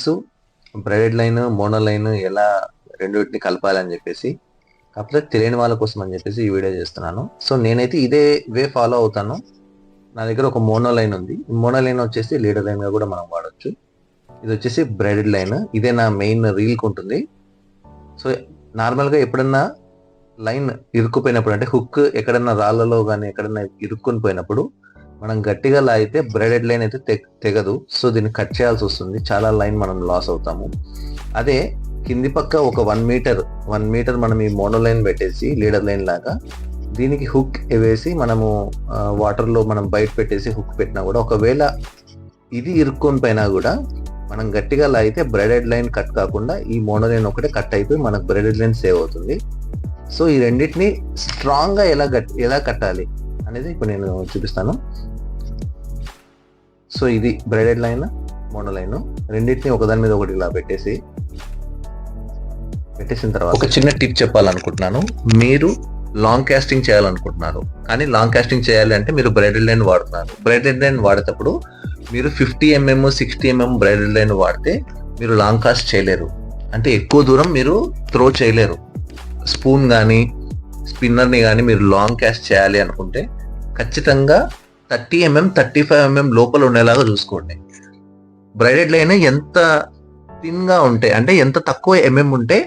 తెలుసు braided line mono line ఎలా రెండింటిని కలపాలని చెప్పేసి, కాకపోతే తెలియని వాళ్ళ కోసం అని చెప్పేసి ఈ వీడియో చేస్తున్నాను. సో నేనైతే ఇదే వే ఫాలో అవుతాను. నా దగ్గర ఒక మోనో లైన్ ఉంది. మోనో లైన్ వచ్చేసి లీడర్ లైన్ గా కూడా మనం వాడచ్చు. ఇది వచ్చేసి బ్రైడెడ్ లైన్. ఇదే నా మెయిన్ రీల్కి ఉంటుంది. సో నార్మల్గా ఎప్పుడన్నా లైన్ ఇరుక్కుపోయినప్పుడు, అంటే హుక్ ఎక్కడన్నా రాళ్ళలో కానీ ఎక్కడన్నా ఇరుక్కుని పోయినప్పుడు మనం గట్టిగా లాగితే బ్రైడెడ్ లైన్ అయితే తెగదు. సో దీన్ని కట్ చేయాల్సి వస్తుంది. చాలా లైన్ మనం లాస్ అవుతాము. అదే కింది పక్క ఒక 1 మీటర్ మనం ఈ మోనో లైన్ పెట్టేసి లీడర్ లైన్ లాగా దీనికి హుక్ వేసి మనము వాటర్లో మనం బయట పెట్టేసి హుక్ పెట్టినా కూడా, ఒకవేళ ఇది ఇరుక్కొని పోయినా కూడా మనం గట్టిగా లాగితే బ్రైడెడ్ లైన్ కట్ కాకుండా ఈ మోనో లైన్ ఒకటే కట్ అయిపోయి మనకు బ్రైడెడ్ లైన్ సేవ్ అవుతుంది. సో ఈ రెండింటిని స్ట్రాంగ్గా ఎలా కట్టాలి అనేది ఇప్పుడు నేను చూపిస్తాను. సో ఇది బ్రైడెడ్ లైన్ మోనో లైన్, రెండింటిని ఒకదాని మీద ఒకటి ఇలా పెట్టేసిన తర్వాత ఒక చిన్న టిప్ చెప్పాలనుకుంటున్నాను. మీరు లాంగ్ కాస్టింగ్ చేయాలనుకుంటున్నారు, కానీ లాంగ్ కాస్టింగ్ చేయాలి అంటే మీరు బ్రైడెడ్ లైన్ వాడుతున్నారు. బ్రైడెడ్ లైన్ వాడేటప్పుడు మీరు 50 mm 60 mm బ్రైడెడ్ లైన్ వాడితే మీరు లాంగ్ కాస్ట్ చేయలేరు. అంటే ఎక్కువ దూరం మీరు త్రో చేయలేరు. స్పూన్ కానీ స్పిన్నర్ని కానీ మీరు లాంగ్ కాస్ట్ చేయాలి అనుకుంటే ఖచ్చితంగా 30 mm 35 mm లోపల ఉండేలాగా చూసుకోండి. బ్రైడెడ్ లైన్ ఎంత థిన్గా ఉంటే, అంటే ఎంత తక్కువ ఎంఎం ఉంటే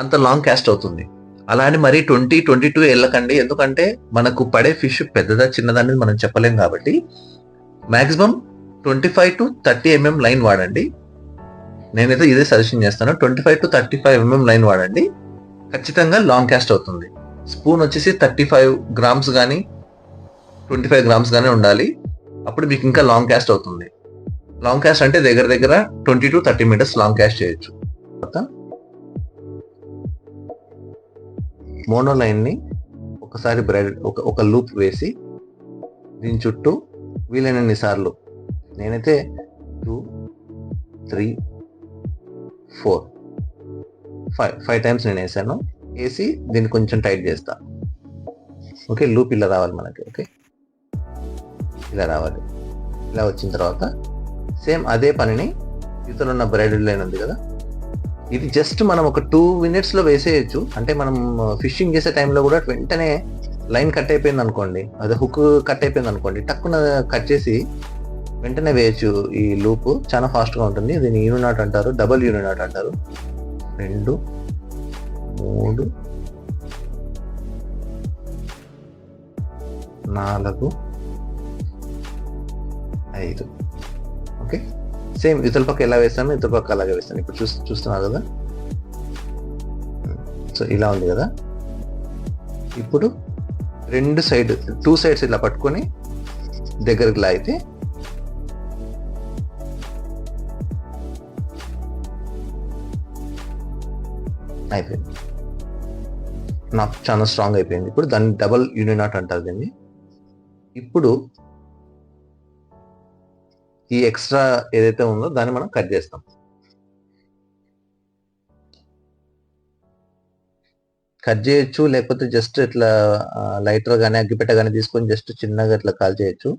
అంత లాంగ్ కాస్ట్ అవుతుంది. అలా అని మరీ 20-22 వెళ్ళకండి. ఎందుకంటే మనకు పడే ఫిష్ పెద్దదా చిన్నదా అనేది మనం చెప్పలేం. కాబట్టి మాక్సిమం 25 to 30 mm లైన్ వాడండి. నేనైతే ఇదే సజెషన్ చేస్తాను. 25 to 35 mm లైన్ వాడండి, ఖచ్చితంగా లాంగ్ కాస్ట్ అవుతుంది. స్పూన్ వచ్చేసి 35 grams కానీ 25 grams కానీ ఉండాలి. అప్పుడు మీకు ఇంకా లాంగ్ కాస్ట్ అవుతుంది. లాంగ్ కాస్ట్ అంటే దగ్గర 20 to 30 meters లాంగ్ కాస్ట్ చేయొచ్చు. మోనో లైన్ని ఒకసారి ఒక లూప్ వేసి దీని చుట్టూ వీలైనన్ని సార్లు, నేనైతే 2 3 4 5 టైమ్స్ నేను వేసాను. వేసి దీన్ని కొంచెం టైట్ చేస్తా. ఓకే, లూప్ ఇలా రావాలి మనకి. ఓకే, ఇలా రావాలి. ఇలా వచ్చిన తర్వాత సేమ్ అదే పనిని ఇతరులు ఉన్న బ్రైడెడ్ లైన్ ఉంది కదా, ఇది జస్ట్ మనం ఒక 2 minutes వేసేయచ్చు. అంటే మనం ఫిషింగ్ చేసే టైంలో కూడా వెంటనే లైన్ కట్ అయిపోయింది అనుకోండి, అదే హుక్ కట్ అయిపోయింది అనుకోండి, టక్కున కట్ చేసి వెంటనే వేయచ్చు. ఈ లూప్ చాలా ఫాస్ట్గా ఉంటుంది. దీన్ని యూనినాట్ అంటారు, డబల్ యూనినాట్ అంటారు. 2 3 4 5. ఓకే, సేమ్ ఇతర పక్క ఎలా వేస్తాను ఇతర పక్క అలాగే వేస్తాను. ఇప్పుడు చూస్తున్నారు కదా. సో ఇలా ఉంది కదా. ఇప్పుడు 2 sides ఇలా పట్టుకొని దగ్గరికి లాగితే అయిపోయింది. నాకు చాలా స్ట్రాంగ్ అయిపోయింది. ఇప్పుడు దాన్ని డబల్ యూనినాట్ అంటారు దీన్ని. ఇప్పుడు ఈ ఎక్స్ట్రా ఏదైతే ఉందో దాన్ని మనం కట్ చేస్తాం. కట్ చేయొచ్చు, లేకపోతే జస్ట్ ఇట్లా లైటర్ కానీ అగ్గిపెట్ట కానీ తీసుకొని జస్ట్ చిన్నగా ఇట్లా కాల్ చేయొచ్చు.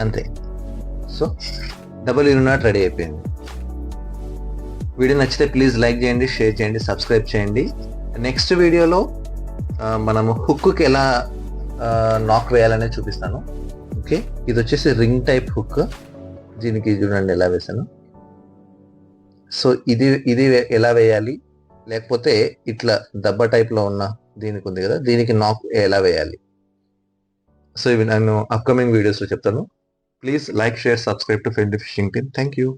అంతే. సో డబుల్ యూనినాట్ రెడీ అయిపోయింది. వీడియో నచ్చితే ప్లీజ్ లైక్ చేయండి, షేర్ చేయండి, సబ్స్క్రైబ్ చేయండి. నెక్స్ట్ వీడియోలో మనము హుక్కి ఎలా నాక్ వేయాలనే చూపిస్తాను. ఓకే, ఇది వచ్చేసి రింగ్ టైప్ హుక్. దీనికి చూడండి ఎలా వేసాను. సో ఇది ఎలా వేయాలి, లేకపోతే ఇట్లా దెబ్బ టైప్లో ఉన్న దీనికి ఉంది కదా, దీనికి నాక్ ఎలా వేయాలి. సో ఇవి నేను అప్కమింగ్ వీడియోస్లో చెప్తాను. Please like, share, subscribe to Friendly Fishing Team. Thank you.